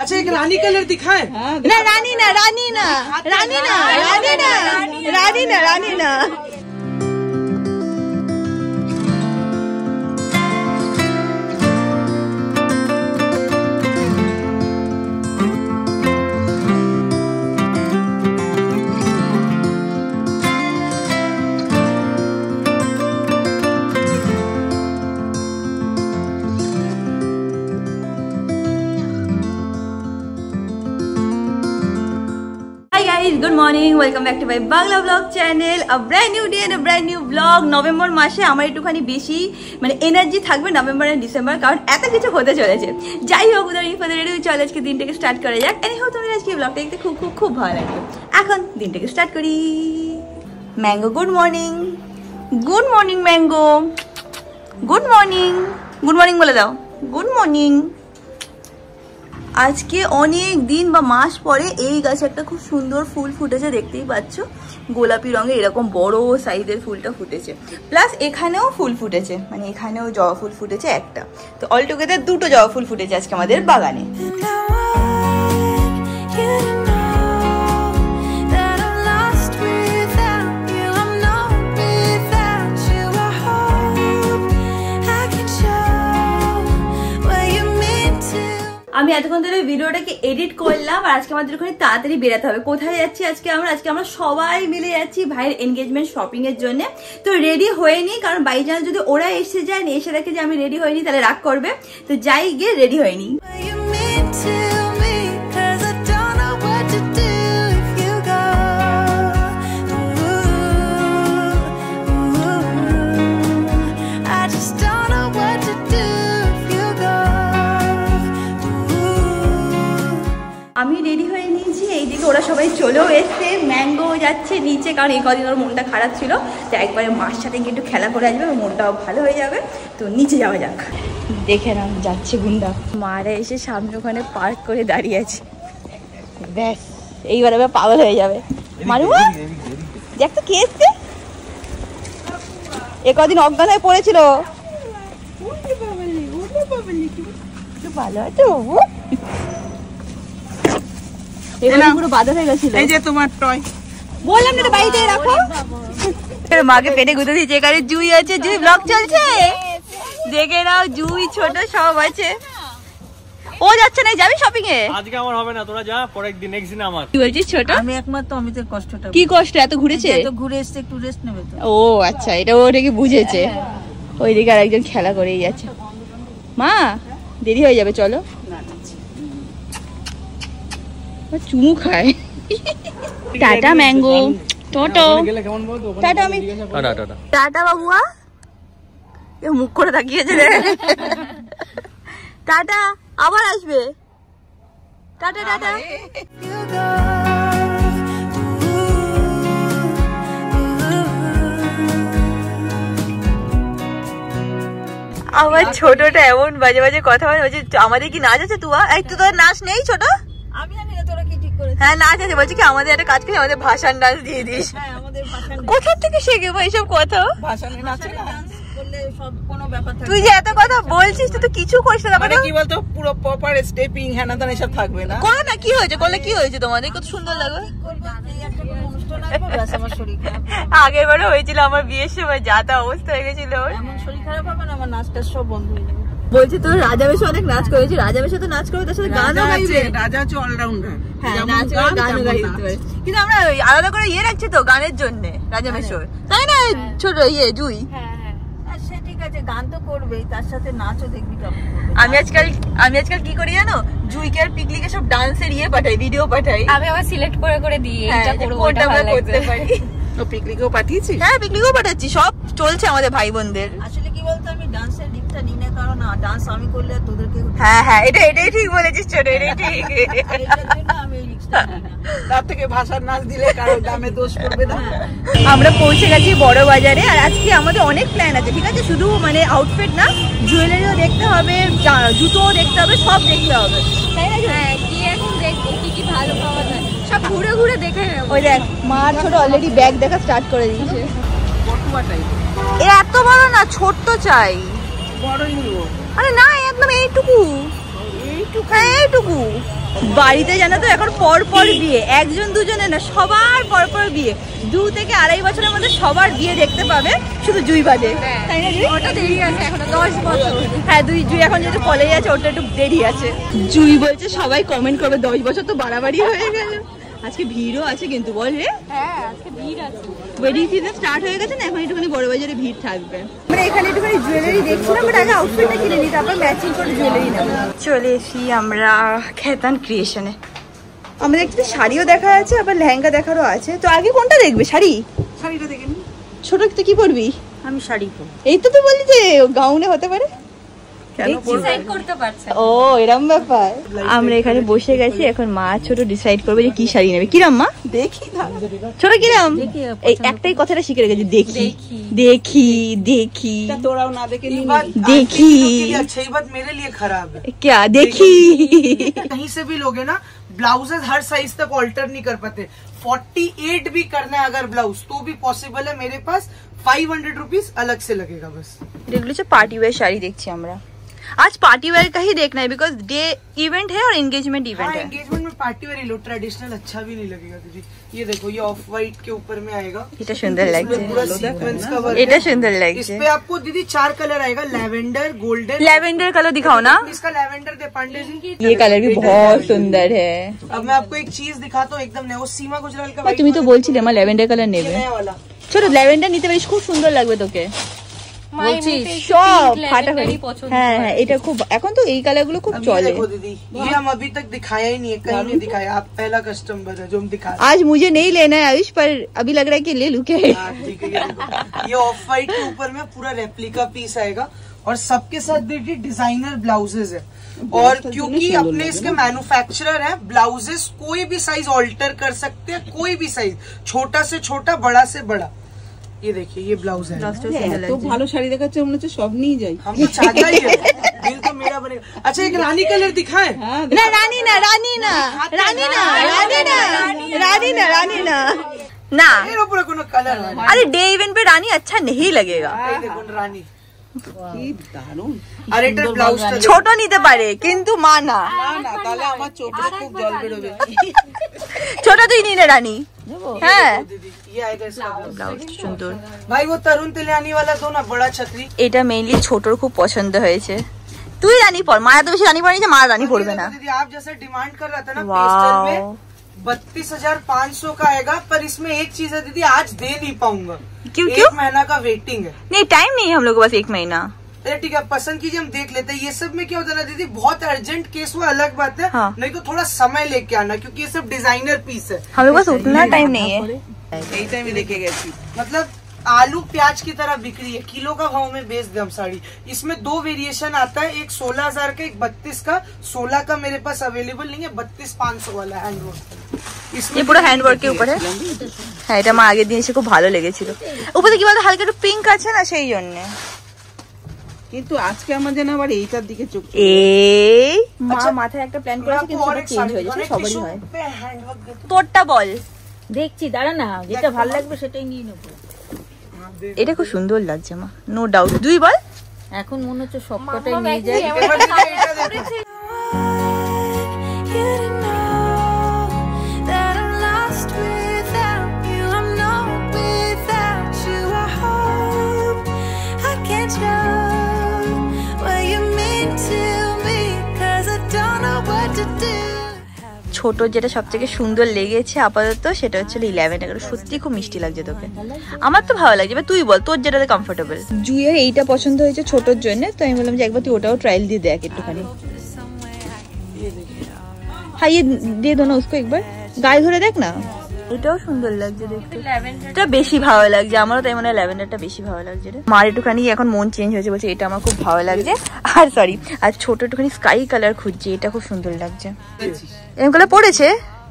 अच्छा एक रानी कलर दिखाए ना रानी ना रानी ना रानी ना रानी ना रानी ना रानी ना good morning welcome back to my Bangla blog channel a brand new day and a brand new blog November मासे আমার একটুখানি বেশি মানে এনার্জি থাকবে নভেম্বর আর ডিসেম্বর কারণ এত কিছু হতে চলেছে যাই হোক চল আজকে দিনটাকে স্টার্ট করা যাক এনি হোক তোমাদের আজকে ব্লগটা দেখতে খুব খুব খুব ভালো লাগবে এখন দিনটাকে স্টার্ট করি mango good morning mango good morning বলে দাও গুড মর্নিং আজকে অনেক দিন বা মাস পরে এই গাছে একটা খুব সুন্দর ফুল ফুটেছে দেখতেই পাচ্ছ গোলাপি রঙের এরকম বড় সাইজের ফুলটা ফুটেছে প্লাস এখানেও ফুল ফুটেছে মানে এখানেও জবা ফুল ফুটেছে একটা তো অল টুগেদার দুটো জবা ফুল ফুটেছে আজকে আমাদের বাগানে আমি এতক্ষণ ধরে ভিডিওটাকে এডিট করলাম আর আজকে আমাদের ওখানে তাড়াতাড়ি বেরোতে হবে কোথায় যাচ্ছি আজকে আমরা সবাই মিলে যাচ্ছি ভাইয়ের এনগেজমেন্ট শপিং এর জন্য তো রেডি হয়নি কারণ বাই চান্স যদি ওরা এসে যায় এসে দেখে যে আমি রেডি হয়নি তাহলে রাগ করবে তো যাই গিয়ে রেডি হয়নি আমি রেডি হয়ে নিয়েছি এইদিকে ওরা সবাই চলেও এসছে ম্যাঙ্গো যাচ্ছে নিচে কারণ এই কদিন ওর মনটা খারাপ ছিল তো একবারে মার সাথে গিয়ে একটু খেলা করে আসবে ওর মনটাও ভালো হয়ে যাবে তো নিচে যাওয়া যাক দেখে নাম যাচ্ছে গুন্ডা মারা এসে সামনে ওখানে পার্ক করে দাঁড়িয়ে আছে ব্যাস এইবার এবার পাগল হয়ে যাবে মারুমা দেখ তো কে এসছে এ কদিন অজ্ঞান হয়ে পড়েছিল ভালো আছে বাবু পুরো বাধা হয়ে গেছিল এই যে তোমার টয় বললাম না বাড়িতে রাখো মাকে পেটে গুঁতে দিয়েছে এখানে জুই আছে জুই ব্লগ চলছে দেখে নাও জুই ছোট সব আছে ও যাচ্ছে না যাবি শপিং এ আজকে আমার হবে না তোরা যা পরের দিন নেক্সট দিন আমার তুই বলছিস ছোট আমি একমাত্র অমিতের কষ্টটা কি কষ্ট এত ঘুরেছে এত ঘুরে এসে একটু রেস্ট নেবে তো ও আচ্ছা এটা ওটাকে বুঝেছে ওইদিকে আর একজন খেলা করেই যাচ্ছে মা দেরি হয়ে যাবে চলো চুমু খায় টাটা ম্যাঙ্গো টোটো টাটা আমি টাটা বাবুয়া এ মুখ করে তাকিয়েছে রে টাটা আবার আসবে টাটা টাটা আমার ছোটটা এমন বাজে বাজে কথা বলছে আমাদের কি নাচ আছে তুয়া এই তো তোর নাচ নেই ছোট হ্যাঁ নাচ আছে বলছি কি আমাদের একটা কাজ করি আমাদের ভাষণ ডান্স দিয়ে দিস কোথা থেকে শিখবো এইসব কথা তুই যে এত কথা বলছিস তুই তো কিছু করিস না মানে কি বলতো পুরো প্রপার স্টেপিং হ্যাঁ না এসব থাকবে না করো না কি হয়েছে করলে কি হয়েছে তোমাদের কত সুন্দর লাগে আগের বারে হয়েছিল আমার বিয়ের সময় যা তা অবস্থা হয়ে গেছিল শরীর খারাপ হবে না আমার নাচটা সব বন্ধ হয়ে যাবে বলছি তোর রাজা বেশে অনেক নাচ করেছি রাজা বেশে তো নাচ করবে তার সাথে গানও গাইবে রাজা হচ্ছে অলরাউন্ডার হ্যাঁ নাচ আর গানও গাইতে পারে কিন্তু আমরা আলাদা করে ইয়ে রাখছি তো গানের জন্য রাজা বেশর তাই না ছোট ইয়ে জুই সে ঠিক আছে গান তো করবেই তার সাথে নাচও দেখবি কেমন আমি আজকাল কি করি জানো জুইকে আর পিকলিকে সব ডান্সের ইয়ে পাঠাই ভিডিও পাঠাই আমি আবার সিলেক্ট করে দিই এটা করব ওটা আমরা করতে পারি তো পিকলিকেও পাঠিয়েছিস হ্যাঁ পিকলিকেও পাঠাচ্ছি সব চলছে আমাদের ভাই বোনদের আসলে কি বলতো আমি ডান্সের দিকটা নিই না কারণ ডান্স আমি করলে তোদেরকে হ্যাঁ এটাই ঠিক বলেছিস ছোট এটাই ঠিক আমি রিস্কটা নিই না তার থেকে ভাষার নাচ দিলে কারো দামে দোষ করবে না আমরা পৌঁছে গেছি বড় বাজারে আর আজকে আমাদের অনেক প্ল্যান আছে ঠিক আছে শুধু মানে আউটফিট না জুয়েলারিও দেখতে হবে জুতোও দেখতে হবে সব দেখতে হবে তাই না হ্যাঁ কি এখন দেখবো কি ভালো পাওয়া যায় সব ঘুরে ঘুরে দেখে নেব ওই দেখ মার ছোট অলরেডি ব্যাগ দেখা স্টার্ট করে দিয়েছে এ এত বড় না ছোট্ট চাই বড়ই নিব আরে না একদম এইটুকু বাড়িতে জানো তো এখন পর পর বিয়ে, একজন দুজনে না, সবার পর পর বিয়ে। 2 থেকে 2.5 বছরের মধ্যে সবার বিয়ে দেখতে পাবে, শুধু জুই বাদে। তাই না? ওটা দেরি আছে এখনো 10 বছর। হ্যাঁ, জুই এখন যেহেতু কলেজে আছে, ওটা একটু দেরি আছে। জুই বলছে সবাই কমেন্ট করবে 10 বছর তো বাড়াবাড়ি হয়ে গেল। আজকে ভিড়ও আছে কিন্তু, বল রে। হ্যাঁ আজকে ভিড় আছে, ওয়েডিং সিজন স্টার্ট হয়ে গেছে না, এখন একটুখানি বড় বাজারে ভিড় থাকবে। আমরা এখানে একটুখানি জুয়েলারি দেখছিলাম, বাট আগে আউটফিটটা কিনে নিই, তারপর ম্যাচিং করে জুয়েলারি নেব। চলে এসি আমরা খেতান ক্রিয়েশনে। আমাদের একটু শাড়িও দেখা আছে, আবার লেহেঙ্গা দেখারও আছে। তো আগে কোনটা দেখবে? শাড়িটা দেখে নি। ছোট তো কি পরবি? আমি শাড়ি পরবো। এই তো বলি যে গাউনে হতে পারে। ডিসাইড করতে পারছে। ও এরকম ব্যাপার। আমরা এখানে বসে গেছি, এখন মা ছোট ডিসাইড করবে যে কি শাড়ি নেবে। কিরাম মা? দেখি না ছোট কিরাম, এই একটাই কথাটা শিখে রেখেছি, দেখি দেখি দেখি। তোরাও না দেখে देखी अच्छा ये बात मेरे लिए खराब है। क्या देखी? कहीं से भी लोगे ना, ब्लाउजेस हर साइज तक ऑल्टर नहीं कर पाते। 48 भी करना है अगर ब्लाउज तो भी पॉसिबल है। मेरे पास 500 रुपीज अलग से लगेगा बस। देखलो पार्टी वेयर शाड़ी देखी हमरा। आज पार्टी वेयर का ही देखना है, बिकॉज डे इवेंट है और एंगेजमेंट इवेंट है। एंगेजमेंट में पार्टी वेयर ही लो, ट्रेडिशनल अच्छा भी नहीं लगेगा दीदी। ये देखो, ये ऑफ व्हाइट के ऊपर में आएगा, এটা সুন্দর লাগছে, पूरा सीक्वेंस का वर्क এটা है। সুন্দর इस লাগছে। पे आपको दीदी 4 कलर आएगा, लैवेंडर, गोल्डन। लैवेंडर कलर दिखाओ ना। इसका लैवेंडर दे पांडे जी। ये कलर भी बहुत सुंदर है। अब मैं आपको एक चीज दिखाता हूँ एकदम नया, वो सीमा गुजराल का তুমি তো বলছিলে আমার ল্যাভেন্ডার কালার নেবে। नया वाला। ছোট ল্যাভেন্ডার নিতে পারিস, খুব সুন্দর লাগবে তোকে। বলছিস সব ফাটাফাটি। হ্যাঁ হ্যাঁ, এটা খুব, এখন তো এই কালার গুলো খুব अब ये চলে। देखो दीदी, ये हम अभी तक दिखाया ही नहीं है, कहीं नहीं दिखाया। आप पहला कस्टमर है जो हम दिखा रहे हैं। आज मुझे नहीं लेना है आयुष, पर अभी लग रहा है कि ले लूं क्या? हाँ, ठीक है, ये देखो, ये ऑफ व्हाइट के ऊपर में पूरा रेप्लिका पीस आएगा और सबके साथ दीदी डिजाइनर ब्लाउजेस है। और क्योंकि अपने इसके मैन्युफैक्चरर है, ब्लाउजेस कोई भी साइज ऑल्टर कर सकते हैं, कोई भी साइज, छोटा से छोटा, बड़ा से बड़ा। ये देखिए, ये ब्लाउज है। তো ভালো শাড়ি দেখাচ্ছে, মনে হচ্ছে সব নিয়ে যাই। हम तो चाहता ही है, दिल तो मेरा बनेगा। अच्छा एक रानी कलर दिखाए। ना रानी ना, रानी ना, रानी ना, रानी ना, रानी ना, रानी ना ना। এর উপরে কোনো কালার হয় না। अरे डे इवेंट पे रानी अच्छा नहीं लगेगा। এই দেখুন রানী। কি দারুণ। আর এটার ব্লাউজটা ছোট নিতে পারে কিন্তু মা না। না না, তাহলে আমার চোখে খুব জল বেরোবে। ছোট তুই নিলে রানী। হ্যাঁ दीदी, ये आएगा इसका ब्लाउज। ব্লাউজ সুন্দর। भाई वो तरुण तिलियानी वाला दो ना, बड़ा छतरी। এটা মেইনলি ছোটর খুব পছন্দ হয়েছে। তুই রানী পর, মায়া তো বেশি রানী পরে, মা রানী পড়বে না। दीदी आप जैसे डिमांड कर रहा था ना, वाव। पेस्टल में 32,500 का आएगा, पर इसमें एक चीज है दीदी, आज दे नहीं पाऊंगा। क्यों? 1 महीना का वेटिंग है। नहीं टाइम नहीं है हम लोग के पास, 1 महीना। अरे ठीक है, पसंद कीजिए, हम देख लेते हैं। ये सब में क्या होता है ना दीदी, बहुत अर्जेंट केस हुआ अलग बात है। हाँ। नहीं तो थोड़ा समय लेके आना, क्योंकि ये सब डिजाइनर पीस है। हम लोग पास उतना टाइम नहीं है। এই টাইমে দেখে গেছি। मतलब आलू प्याज की तरह बिक्री है, किलो का भाव में बेच दे हम साड़ी। इसमें 2 वेरिएशन आता है, एक 16,000 का, एक 32 का। 16 का मेरे पास अवेलेबल नहीं है, 32,500 वाला हैंड वर्क। ये पूरा हैंड वर्क के ऊपर है। হ্যাঁ, এটা আমার আগের দিন এসে খুব ভালো লেগেছিল। উপরে কি বলতো, হালকা একটু পিঙ্ক আছে না, সেই জন্য। কিন্তু আজকে আমার যেন আবার এইটার দিকে চোখ। এই মা আচ্ছা, মাথায় একটা প্ল্যান मैं করেছে, आपको কিন্তু और সেটা एक চেঞ্জ साड़ी হয়ে যাচ্ছে, दिखाऊं, সবারই टिश्यू হয়। पे हैंड वर्क देता তোরটা বল। দেখছি, দাঁড়া না, যেটা ভালো লাগবে সেটাই নিয়ে নেবো। এটা খুব সুন্দর লাগছে মা, নো ডাউট। দুই বল। এখন মনে হচ্ছে সবকটাই নিয়ে যাই। हूं। एবার दीदी এটা देखो। ছোট যেটা সব থেকে সুন্দর লেগেছে আপাতত, সেটা হচ্ছে 11 টাকা। সত্যি খুব মিষ্টি লাগছে তোকে, আমার তো ভালো লাগছে। এবার তুই বল তোর যেটাতে কমফোর্টেবল। জুয়ের এইটা পছন্দ হয়েছে ছোটর জন্য, তো আমি বললাম যে একবার তুই ওটাও ট্রায়াল দিয়ে দেখ একটুখানি। হ্যাঁ, ये दे दो ना उसको एक बार, গায়ে ধরে দেখ না। এটাও সুন্দর লাগছে দেখতে, এটা বেশি ভালো লাগছে আমারও, তাই মনে হয় ল্যাভেন্ডারটা বেশি ভালো লাগছে। মার একটুখানি এখন মন চেঞ্জ হয়েছে, বলছে এটা আমার খুব ভালো লাগছে। আর সরি, আর ছোট একটুখানি স্কাই কালার খুঁজছে, এটা খুব সুন্দর লাগছে। এরকম কালার পড়েছে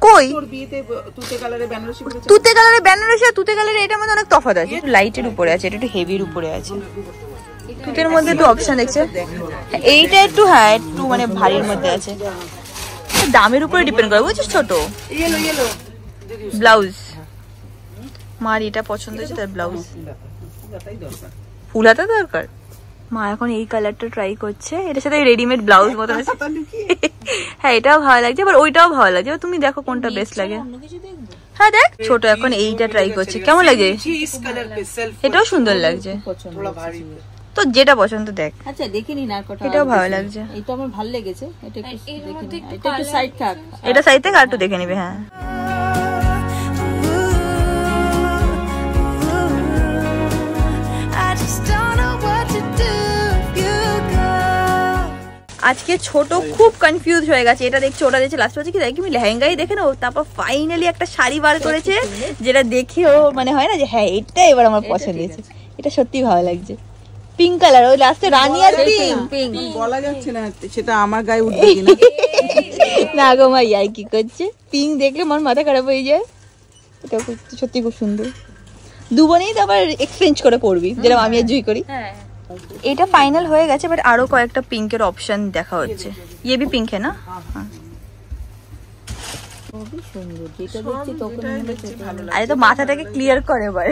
কই? তোর বিয়েতে তুতে কালারে বেনারসি পরেছে। তুতে কালারে বেনারসি আর তুতে কালারে এটার মধ্যে অনেক তফাৎ আছে। একটু লাইটের উপরে আছে, এটা একটু হেভির উপরে আছে। তুতের মধ্যে একটু অপশন দেখছে, এইটা একটু, হ্যাঁ একটু মানে ভারীর মধ্যে আছে। দামের উপরে ডিপেন্ড করে, বুঝছিস। ছোট ये लो, ये लो। ব্লাউজ মার এটা পছন্দ হয়েছে, তার ব্লাউজ ফুলাতাই দরকার। ফুল হাতা দরকার। মা এখন এই কালারটা ট্রাই করছে, এটার সাথে রেডিমেড ব্লাউজ মতো আছে। হ্যাঁ এটাও ভালো লাগছে, আবার ওইটাও ভালো লাগছে, তুমি দেখো কোনটা বেস্ট লাগে। হ্যাঁ দেখ ছোট এখন এইটা ট্রাই করছে, কেমন লাগে? এটাও সুন্দর লাগছে, তো যেটা পছন্দ দেখ। আচ্ছা দেখিনি না, এটাও ভালো লাগছে, এটা আমার ভালো লেগেছে। এটা একটু সাইড থাক, এটা সাইড থেকে আর একটু দেখে নিবে। হ্যাঁ আজকে ছোট খুব কনফিউজ হয়ে গেছে, এটা দেখছি ওটা দেখছি, লাস্ট হচ্ছে কি দেখি আমি লেহেঙ্গাই দেখে নেবো, তারপর ফাইনালি একটা শাড়ি বার করেছে যেটা দেখে ও মানে হয় না যে হ্যাঁ এটা এবার আমার পছন্দ হয়েছে। এটা সত্যি ভালো লাগছে, পিঙ্ক কালার, ওই লাস্টে রানী আর পিঙ্ক বলা যাচ্ছে না সেটা আমার গায়ে উঠবে কিনা। না গো মা ইয়ার কি করছে, পিঙ্ক দেখলে আমার মাথা খারাপ হয়ে যায়। এটা সত্যি খুব সুন্দর, দুবনেই তো আবার এক্সচেঞ্জ করে পড়বি যেরকম আমি আর জুই করি। এটা ফাইনাল হয়ে গেছে, বাট আরো কয়েকটা পিঙ্কের অপশন দেখা হচ্ছে। ইয়ে ভি পিঙ্ক है ना? খুবই সুন্দর, যেটা দেখছি তখন ভালো লাগে। আরে তো মাথাটাকে ক্লিয়ার করে এবার।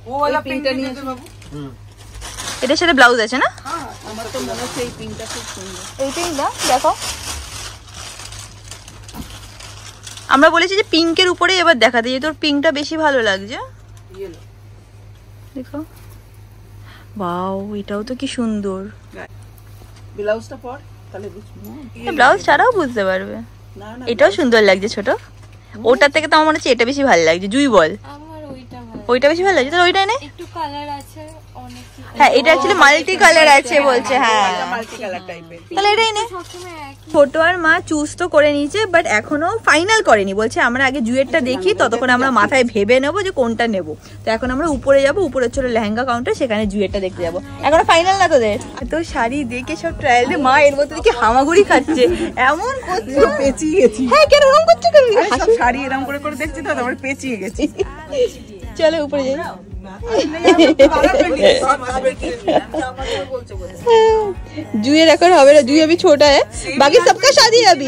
ও वाला পিঙ্কটা নিয়ে এসে বাবু। এটার সাথে ব্লাউজ আছে না? হ্যাঁ আমার তো মনে হচ্ছে এই পিঙ্কটা খুব সুন্দর। এই পিঙ্কটা দেখো, আমরা বলেছি যে পিঙ্কের উপরে এবার দেখাতে, যে তোর পিঙ্কটা বেশি ভালো লাগছে। দেখো ওয়াও, এটাও তো কি সুন্দর। ব্লাউজটা পর তাহলে বুঝবো, ব্লাউজ ছাড়াও বুঝতে পারবে। এটাও সুন্দর লাগছে ছোট, ওটার থেকে তো আমার মনে হচ্ছে এটা বেশি ভালো লাগছে। জুই বল। আমার ওইটা ভালো, ওইটা বেশি ভালো লাগছে, তাহলে ওইটাই নে। একটু কালার আছে অনেক। হ্যাঁ এটা অ্যাকচুয়ালি মাল্টি কালার আছে বলছে। হ্যাঁ মাল্টি কালার টাইপের, তাহলে এটাই নে। সবসময় একই। ছোট আর মা চুজ তো করে নিয়েছে, বাট এখনো ফাইনাল করেনি। বলছে আমরা আগে জুয়েরটা দেখি, ততক্ষণ আমরা মাথায় ভেবে নেবো যে কোনটা নেব। তো এখন আমরা উপরে যাবো, উপরে ছিল লেহেঙ্গা কাউন্টার, সেখানে জুয়েরটা দেখতে যাবো। এখনো ফাইনাল না তোদের? তো শাড়ি দেখে সব ট্রায়াল দিয়ে মা এর মধ্যে দেখি হামাগুড়ি খাচ্ছে, এমন করছে পেঁচিয়ে গেছি। হ্যাঁ কেন এরকম করছে? সব শাড়ি এরকম করে করে দেখছি তো তারপরে পেঁচিয়ে গেছি। চলো উপরে যাই। জুয়ের এখন হবে না, জুই अभी छोटा है, बाकी सबका शादी है अभी।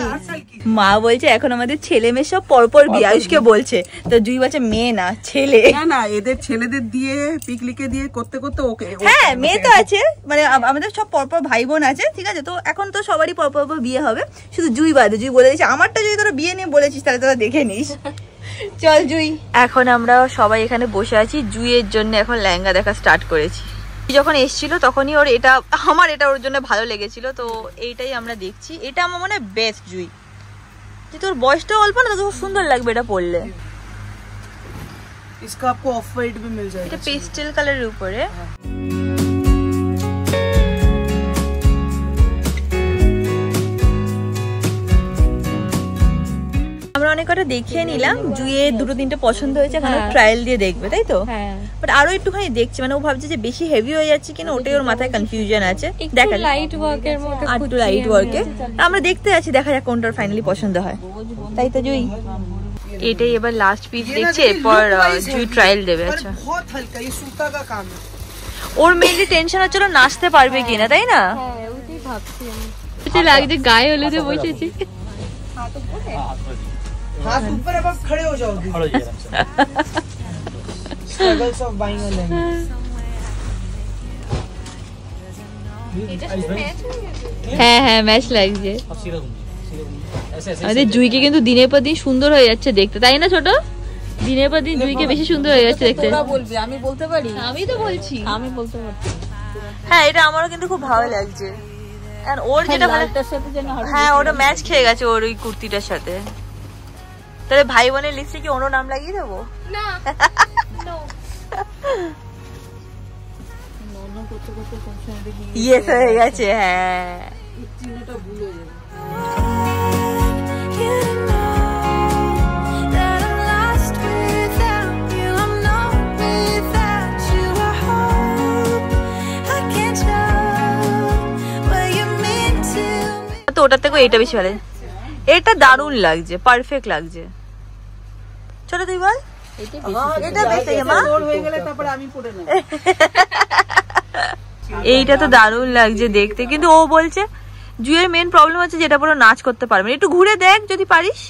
মা বলছে এখন আমাদের ছেলে মেয়ে সব পরপর বিয়ে, আয়ুষকে বলছে। তো জুই বলছে মেয়ে না ছেলে। না না এদের ছেলেদের দিয়ে পিকলিকে দিয়ে করতে করতে ওকে। হ্যাঁ মেয়ে তো আছে, মানে আমাদের সব পরপর ভাই বোন আছে, ঠিক আছে। তো এখন তো সবারই পরপর বিয়ে হবে, শুধু জুই বাদে। জুই বলে দিয়েছে আমারটা যদি তোরা বিয়ে নিয়ে বলেছিস তাহলে তোরা দেখে নিস। চল জুই। এখন আমরা সবাই এখানে বসে আছি, জুইয়ের জন্য এখন লেহেঙ্গা দেখা স্টার্ট করেছি। যখন এসেছিল তখনই ওর এটা, আমার এটা ওর জন্য ভালো লেগেছিল, তো এইটাই আমরা দেখছি। এটা আমার মনে হয় বেস্ট জুই, যে তোর বয়সটা অল্প না, তো খুব সুন্দর লাগবে এটা পরলে। इसका आपको ऑफ वाइट भी मिल जाएगा, এটা পেস্টেল কালারের উপরে। আমরা অনেক কটা দেখিয়ে নিলাম, জুইয়ের দুটো তিনটে পছন্দ হয়েছে, এখন ট্রায়াল দিয়ে দেখবে তাই তো। বাট আরো একটুখানি দেখছি, মানে ও ভাবছে যে বেশি হেভি হয়ে যাচ্ছে কিনা, ওটাই ওর মাথায় কনফিউশন আছে। দেখা লাইট ওয়ার্কের মতো, আর একটু লাইট ওয়ার্কে আমরা দেখতে আছি, দেখা যাক কোনটার ফাইনালি পছন্দ হয়, তাই তো জুই। এটাই এবার লাস্ট পিস দেখছি, এরপর জুই ট্রায়াল দেবে। আচ্ছা बहुत हल्का, ये सूता का काम है। ওর মেইনলি টেনশন হচ্ছে নাচতে পারবে কিনা, তাই না? হ্যাঁ ওইটাই ভাবছি আমি। লাগছে গায়ে হলুদে বসেছি। हाथ ऊपर, अब आप खड़े हो जाओगे। Struggles of buying a lehenga। হ্যাঁ হ্যাঁ ম্যাচ লাগছে। আমাদের জুইকে কিন্তু দিনের পর দিন সুন্দর হয়ে যাচ্ছে দেখতে, তাই না ছোট? দিনের পর দিন জুইকে বেশি সুন্দর হয়ে যাচ্ছে দেখতে। তোরা বলবি, আমি বলতে পারি? আমি তো বলছি, আমি বলতে পারি। হ্যাঁ এটা আমারও কিন্তু খুব ভালো লাগছে, আর ওর যেটা ভালো, লালটার সাথে যেন হ্যাঁ ওটা ম্যাচ খেয়ে গেছে ওর ওই কুর্তিটার সাথে। তাহলে ভাই বোনের লিস্টে কি অন্য নাম লাগিয়ে দেবো? না অন্য করতে করতে কোন সময় দেখি ইয়েস হয়ে গেছে। হ্যাঁ চিহ্নটা ভুলে যাবে। তো ওটার থেকে এটা বেশি ভালো, এটা দারুণ লাগছে, পারফেক্ট লাগছে। চলো তুই বল। এটা বেশ মা হয়ে গেলে তারপর আমি পড়ে নেব। এইটা তো দারুণ লাগছে দেখতে, কিন্তু ও বলছে জুয়ের মেন প্রবলেম হচ্ছে যেটা পুরো নাচ করতে পারবে না। একটু ঘুরে দেখ যদি পারিস,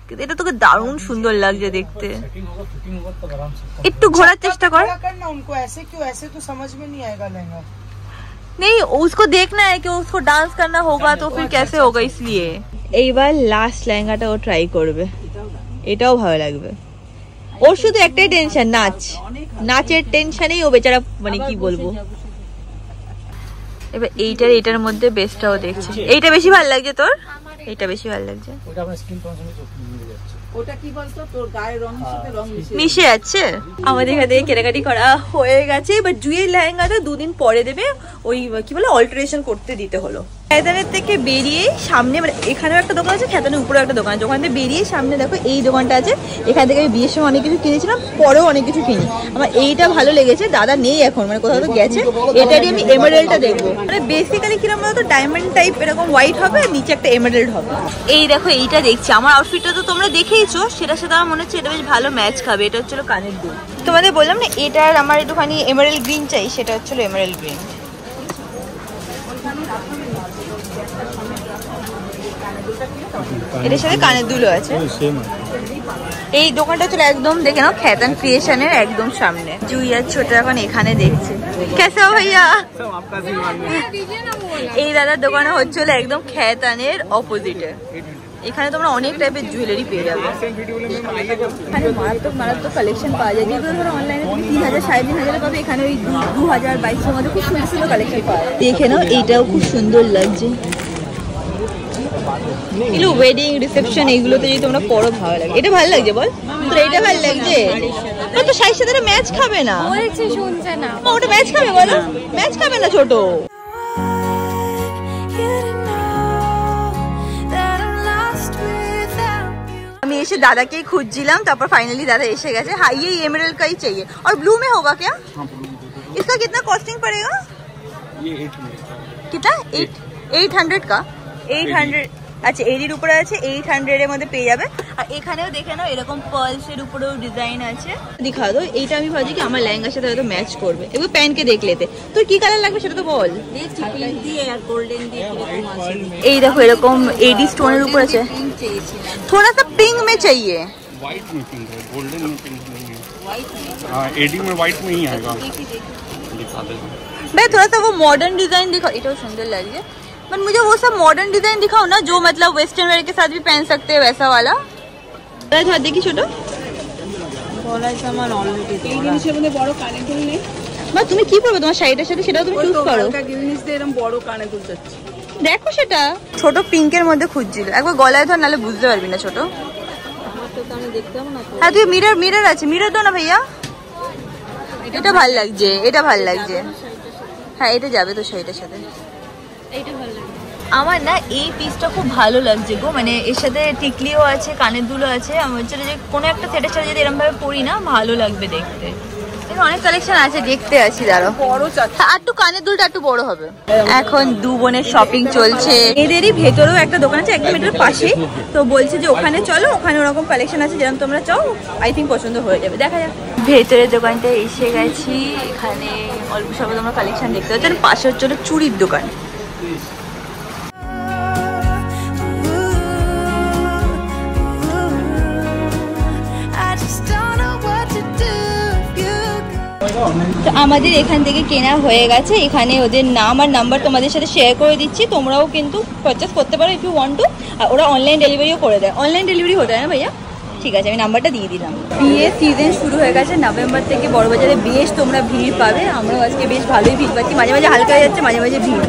কিন্তু এটা তোকে দারুণ সুন্দর লাগছে দেখতে। একটু ঘোরার চেষ্টা কর। करना उनको ऐसे क्यों, ऐसे तो समझ में नहीं आएगा लहंगा। नहीं उसको देखना है कि उसको डांस करना होगा तो फिर कैसे होगा, इसलिए এইবার লাস্ট লেহেঙ্গাটা ও ট্রাই করবে, এটাও ভালো লাগবে। ওর শুধু একটাই টেনশন, নাচ, নাচের টেনশনেই ও বেচারা মানে কি বলবো। এবার এইটার মধ্যে বেস্টটাও দেখছি, এইটা বেশি ভালো লাগছে তোর, এইটা বেশি ভালো লাগছে। ওটা আমার স্কিন টোনের সঙ্গে মিলে যাচ্ছে। ওটা কি বলতো তোর গায়ের রঙের সাথে রং মিশে যাচ্ছে। আমাদের এখান থেকে কেনাকাটি করা হয়ে গেছে, এবার জুয়ের লেহেঙ্গাটা 2 দিন পরে দেবে, ওই কি বলে অল্টারেশন করতে দিতে হলো। খেতানের থেকে বেরিয়ে সামনে মানে এখানেও একটা দোকান আছে, খেতানের উপরেও একটা দোকান আছে, ওখান থেকে বেরিয়ে সামনে দেখো এই দোকানটা আছে। এখান থেকে আমি বিয়ের সময় অনেক কিছু কিনেছিলাম, পরেও অনেক কিছু কিনি। আমার এইটা ভালো লেগেছে, দাদা নেই এখন, মানে কোথাও তো গেছে। এটারই আমি এমারেল্ডটা দেখবো, মানে বেসিক্যালি কিরকম বলতো ডায়মন্ড টাইপ এরকম হোয়াইট হবে, আর নিচে একটা এমারেল্ড হবে। এই দেখো এইটা দেখছি, আমার আউটফিটটা তো তোমরা দেখেইছো, সেটার সাথে আমার মনে হচ্ছে এটা বেশ ভালো ম্যাচ খাবে। এটা হচ্ছিল কানের দুল, তোমাদের বললাম না এটার আমার একটুখানি এমারেল্ড গ্রিন চাই, সেটা হচ্ছিল এমারেল্ড গ্রিন। এটার সাথে কানের দুলও আছে। এই দোকানটা ছিল একদম দেখে নাও খেতান ক্রিয়েশনের একদম সামনে। জুই আর ছোট এখন এখানে দেখছে। কেসে হো ভাইয়া? এই দাদার দোকানে হচ্ছিল একদম খেতানের অপোজিটে। এখানে তোমরা অনেক টাইপের জুয়েলারি পেয়ে যাবে। এখানে মারাত্মক মারাত্মক কালেকশন পাওয়া যায়, যেগুলো ধরো অনলাইনে তুমি 3000 3500 পাবে, এখানে ওই 2000-2200 মধ্যে খুব সুন্দর সুন্দর কালেকশন পাওয়া যায়। দেখে নাও এইটাও খুব সুন্দর লাগছে। এগুলো ওয়েডিং রিসেপশন এগুলোতে যদি তোমরা পরো ভালো লাগে। এটা ভালো লাগছে বল তোর? এইটা ভালো লাগছে? তো শাড়ির সাথে ম্যাচ খাবে না, শুনছে না, ওটা ম্যাচ খাবে বলো? ম্যাচ খাবে না ছোট। আমি এসে दादा के খুঁজছিলাম, তারপর ফাইনালি दादा এসে গেছে। हाँ ये एमराल्ड का ही चाहिए और ब्लू में होगा क्या? इसका कितना कॉस्टिंग पड़ेगा? ये 800 कितना? 800 का 800। আচ্ছা এর উপরে আছে 800 এর মধ্যে পেয়ে যাবে। আর এখানেও দেখে নাও এরকম পার্লসের উপরেও ডিজাইন আছে। দেখা দাও, এইটা আমি ভাবছি কি আমার লেহেঙ্গার সাথে হয়তো ম্যাচ করবে। এগুলো প্যান্টকে দেখ লেতে। তোর কি কালার লাগবে সেটা তো বল। দেখছি পিঙ্ক দিয়ে আর গোল্ডেন দিয়ে কিরকম আছে। এই দেখো এরকম এডি স্টোনের উপর আছে। पिंक चाहिए थी, थोड़ा सा पिंक में चाहिए। व्हाइट में पिंक है, गोल्डन में पिंक नहीं है। हाँ एडी में व्हाइट में ही आएगा। दिखा दे भाई थोड़ा सा वो मॉडर्न डिजाइन दिखाओ। ये तो सुंदर लग रही है, बट मुझे वो सब मॉडर्न डिजाइन दिखाओ ना जो मतलब वेस्टर्न वेयर के साथ भी पहन सकते हैं, वैसा वाला। देखी छोटो গলায় আমার অলরেডি এই জিনিসের মধ্যে বড় কানে দুল নেই। মা তুমি কি পরবে তোমার শাড়িটার সাথে সেটাও তুমি চুজ করো। একটা জিনিস দিয়ে এরকম বড় কানে দুল যাচ্ছে। দেখো সেটা ছোট পিঙ্কের মধ্যে খুঁজছিল, একবার গলায় ধর নালে বুঝতে পারবি না ছোট। আমার তো আমি দেখতে হবে না। হ্যাঁ তুই মিরর আছে, মিরর দাও না ভাইয়া। এটা ভালো লাগছে, এটা ভালো লাগছে। হ্যাঁ এটা যাবে তো শাড়িটার সাথে। এইটা ভালো লাগে আমার না এই পিসটা খুব ভালো লাগছে গো, মানে এর সাথে টিকলিও আছে, কানের দুলও আছে। আমার হচ্ছে যে কোনো একটা সেটের সাথে যদি এরকম ভাবে পরি না ভালো লাগবে দেখতে। অনেক কালেকশন আছে, দেখতে আছি দাঁড়াও। বড় চাচ্ছে আর একটু কানের দুলটা একটু বড় হবে। এখন দু বোনের শপিং চলছে। এদেরই ভেতরেও একটা দোকান আছে একদম এটার পাশে, তো বলছে যে ওখানে চলো, ওখানে ওরকম কালেকশন আছে যেরকম তোমরা চাও, আই থিঙ্ক পছন্দ হয়ে যাবে। দেখা যাক। ভেতরের দোকানটা এসে গেছি, এখানে অল্প স্বল্প তোমরা কালেকশন দেখতে পাচ্ছ। পাশে হচ্ছে ওটা চুড়ির দোকান। তো আমাদের এখান থেকে কেনা হয়ে গেছে। এখানে ওদের নাম আর নাম্বার তোমাদের সাথে শেয়ার করে দিচ্ছি, তোমরাও কিন্তু পারচেস করতে পারো ইফ ইউ ওয়ান্ট টু। আর ওরা অনলাইন ডেলিভারিও করে দেয়। অনলাইন ডেলিভারি হতে হয় না ভাইয়া? ঠিক আছে আমি নাম্বারটা দিয়ে দিলাম। বিয়ের সিজন শুরু হয়ে গেছে, নভেম্বর থেকে বড়বাজারে বেশ তোমরা ভিড় পাবে। আমরাও আজকে বেশ ভালোই ভিড় পাচ্ছি, মাঝে মাঝে হালকা হয়ে যাচ্ছে, মাঝে মাঝে ভিড়।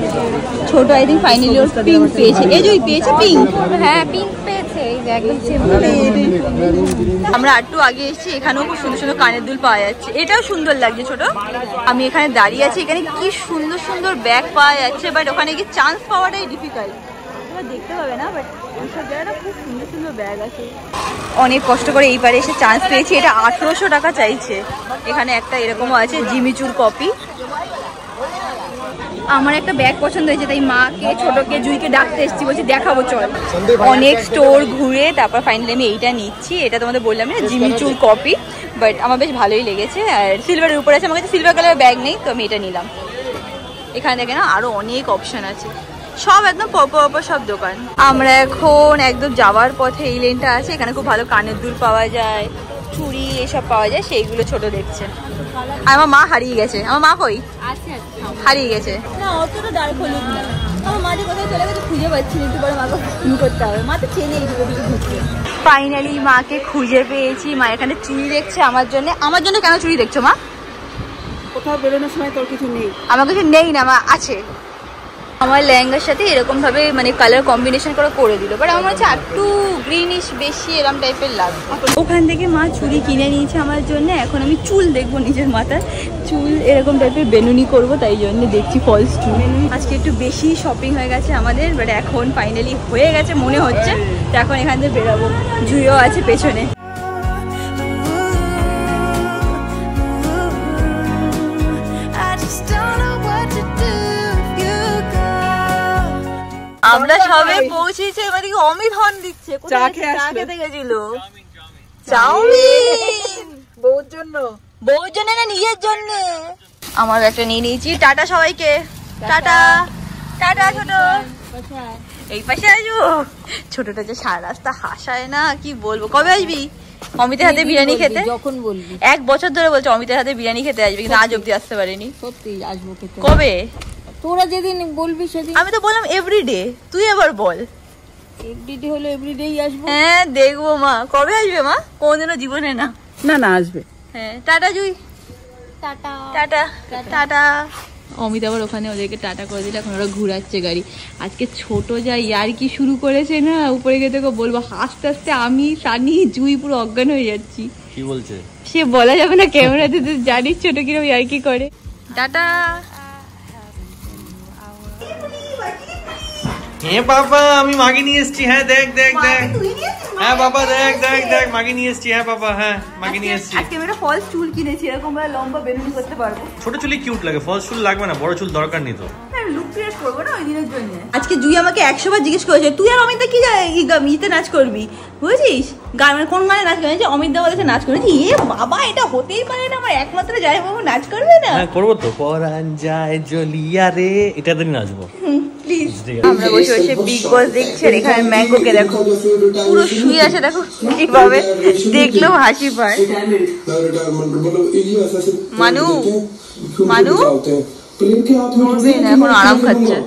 ছোট I think finally or pink পেয়েছে। এই যে পেয়েছে পিঙ্ক। হ্যাঁ পিঙ্ক পেয়েছে, এই যে একদম সিম্পল। আমরা একটু আগে এসেছি, এখানেও খুব সুন্দর সুন্দর কানের দুল পাওয়া যাচ্ছে। এটাও সুন্দর লাগছে ছোট। আমি এখানে দাঁড়িয়ে আছি, এখানে কি সুন্দর সুন্দর ব্যাগ পাওয়া যাচ্ছে, বাট ওখানে কি চান্স পাওয়াটাই ডিফিকাল্ট। দেখতে পাবে না, বাট এইসব জায়গাটা খুব সুন্দর সুন্দর ব্যাগ আছে। অনেক কষ্ট করে এই পারে এসে চান্স পেয়েছি। এটা 1800 টাকা চাইছে। এখানে একটা এরকমও আছে জিমিচুর কপি। আমার একটা ব্যাগ পছন্দ হয়েছে, তাই মাকে ছোটকে জুইকে ডাকতে এসেছি, বলছি দেখাবো চল। অনেক স্টোর ঘুরে তারপর ফাইনালি আমি এইটা নিচ্ছি। এটা তোমাদের বললাম না জিমিচুর কপি, বাট আমার বেশ ভালোই লেগেছে। আর সিলভারের উপরে আছে, আমার কাছে সিলভার কালারের ব্যাগ নেই, তো আমি এটা নিলাম। এখানে দেখে না আরো অনেক অপশন আছে, সব একদম পরপর সব দোকান। আমরা এখন একদম যাওয়ার পথে এই লেনটা আছে, এখানে খুব ভালো কানের দুল পাওয়া যায়, চুড়ি এসব পাওয়া যায়, সেইগুলো ছোট দেখছে। আর আমার মা হারিয়ে গেছে। আমার মা কই? হারিয়ে গেছে না, অতটা ডার্ক হলুদ না। আমার মাঝে কোথায় চলে গেছে খুঁজে পাচ্ছি না, একটু পরে মাকে ফোন করতে হবে। মা তো চেনে এইদিকে ওদিকে ঘুরছে। ফাইনালি মাকে খুঁজে পেয়েছি। মা এখানে চুড়ি দেখছে আমার জন্য। আমার জন্য কেন চুড়ি দেখছো মা? কোথাও বেরোনোর সময় তোর কিছু নেই? আমার কিছু নেই না মা, আছে। আমার লেহেঙ্গার সাথে এরকম ভাবে মানে কালার কম্বিনেশন করে দিল, বাট আমার হচ্ছে একটু গ্রিনিশ বেশি এরকম টাইপের লাগবে। ওখান থেকে মা চুড়ি কিনে নিয়েছে আমার জন্য। এখন আমি চুল দেখবো, নিজের মাথার চুল এরকম টাইপের বেনুনি করব, তাই জন্য দেখছি ফলস চুল। আজকে একটু বেশি শপিং হয়ে গেছে আমাদের, বাট এখন ফাইনালি হয়ে গেছে মনে হচ্ছে। তো এখন এখান থেকে বেরোবো। জুইও আছে পেছনে। আমরা সবে পৌঁছেছি। এবারে অমিত হর্ন দিচ্ছে। চা খেতে গেছিল। চাউমিন বউর জন্য না নিজের জন্য। আমার একটা নিয়ে নিয়েছি। টাটা সবাইকে। Tata tata. ছোট এই পাশে আসবো। ছোটটা যে সারা রাস্তা হাসায় না, কি বলবো। কবে আসবি অমিতের হাতে বিরিয়ানি খেতে? যখন বলবি। 1 বছর ধরে বলছে অমিতের হাতে বিরিয়ানি খেতে আসবে, কিন্তু আজ অব্দি আসতে পারেনি। সত্যি আসবো খেতে। কবে? তোরা যেদিন বলবি সেদিন। আমি তো বললাম এভরিডে, তুই এবার বল। এভরিডে হলো এভরিডেই আসবো। হ্যাঁ দেখবো মা। কবে আসবে মা? কোনদিনও জীবনে না। না আসবে। হ্যাঁ tata Jui. Tata tata tata. Amit আবার ওখানে ওদেরকে টাটা করে দিলে, এখন ওরা ঘুরাচ্ছে গাড়ি। আজকে ছোট যা ইয়ার কি শুরু করেছে না, উপরে গিয়ে তোকে বলবো। হাসতে হাসতে আমি, সানি, জুই পুরো অজ্ঞান হয়ে যাচ্ছি। কি বলছে সে বলা যাবে না ক্যামেরাতে, তুই জানিস ছোট কিরকম ইয়ার কি করে। টাটা। হ্যাঁ বাবা আমি মাগে নিয়ে এসেছি। হ্যাঁ দেখ দেখ দেখ। হ্যাঁ বাবা দেখ দেখ দেখ মাগে নিয়ে এসেছি। হ্যাঁ বাবা হ্যাঁ মাগে নিয়ে এসেছি। আজকে আমি একটা ফলস চুল কিনেছি, এরকম লম্বা বেলুন করতে পারবো। ছোট চুলই কিউট লাগে, ফলস চুল লাগবে না, বড় চুল দরকার নেই তো। লুক ক্রিয়েট করবো না ওই দিনের জন্য। আজকে জুই আমাকে 100 বার জিজ্ঞেস করেছে তুই আর অমিত কি ইতে নাচ করবি, বুঝেছিস? গান মানে কোন গানে নাচ করবি? অমিত দা বলেছে নাচ করবি। এ বাবা, এটা হতেই পারে না, আমার একমাত্র যাই বাবু নাচ করবে না। হ্যাঁ করবো তো। পরান যায় জলিয়া রে, এটাতে নাচবো প্লিজ। আমরা বসে বসে বিগ বস দেখছি। এখানে ম্যাঙ্গোকে দেখো পুরো শুয়ে আছে, দেখো কিভাবে দেখলেও হাসি পায়। মানু মানু নড়বে না, এখন আরাম খাচ্ছে।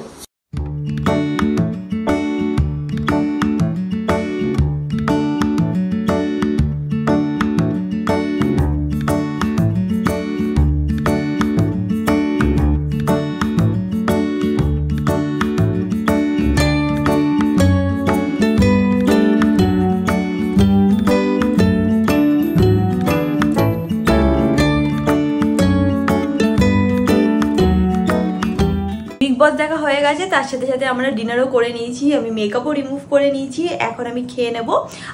বস দেখা হয়ে গেছে, তার সাথে সাথে আমরা ডিনারও করে নিয়েছি। আমি মেকআপও রিমুভ করে নিয়েছি। এখন আমি খেয়ে নেব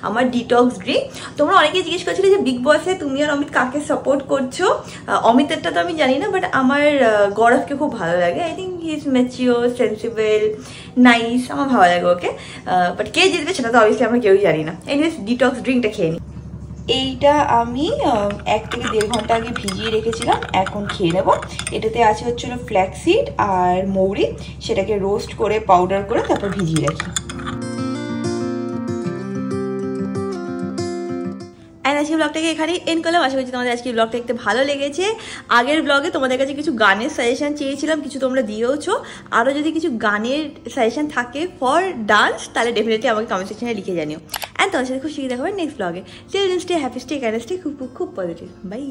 আমার ডিটক্স ড্রিঙ্ক। তোমরা অনেকেই জিজ্ঞেস করছিলে যে বিগ বসে তুমি আর অমিত কাকে সাপোর্ট করছো। অমিতেরটা তো আমি জানি না, বাট আমার গৌরবকে খুব ভালো লাগে। I think he is mature, sensible, nice. আমার ভালো লাগে ওকে। বাট কে জিতবে সেটা তো অবভিয়াসলি আমরা কেউই জানি না। এনিওয়েজ ডিটক্স ড্রিঙ্কটা খেয়ে নিই। এইটা আমি 1 থেকে 1.5 ঘন্টা আগে ভিজিয়ে রেখেছিলাম, এখন খেয়ে নেব। এটাতে আছে হচ্ছিল ফ্ল্যাক্সিড আর মৌরি, সেটাকে রোস্ট করে পাউডার করে তারপর ভিজিয়ে রাখি। অ্যান্ড আজকে ব্লগটাকে এখানেই এন্ড করলাম। আশা করছি তোমাদের আজকে ব্লগটা দেখতে ভালো লেগেছে। আগের ব্লগে তোমাদের কাছে কিছু গানের সাজেশন চেয়েছিলাম, কিছু তোমরা দিয়েওছো। আরও যদি কিছু গানের সাজেশন থাকে ফর ডান্স, তাহলে ডেফিনেটলি আমাকে কমেন্ট সেকশনে লিখে জানিও। অ্যান্ড তোমার সাথে খুব শিখে দেখা হবে নেক্সট ব্লগে। Till then stay happy, stay kind, stay খুব খুব পজিটিভ। বাই।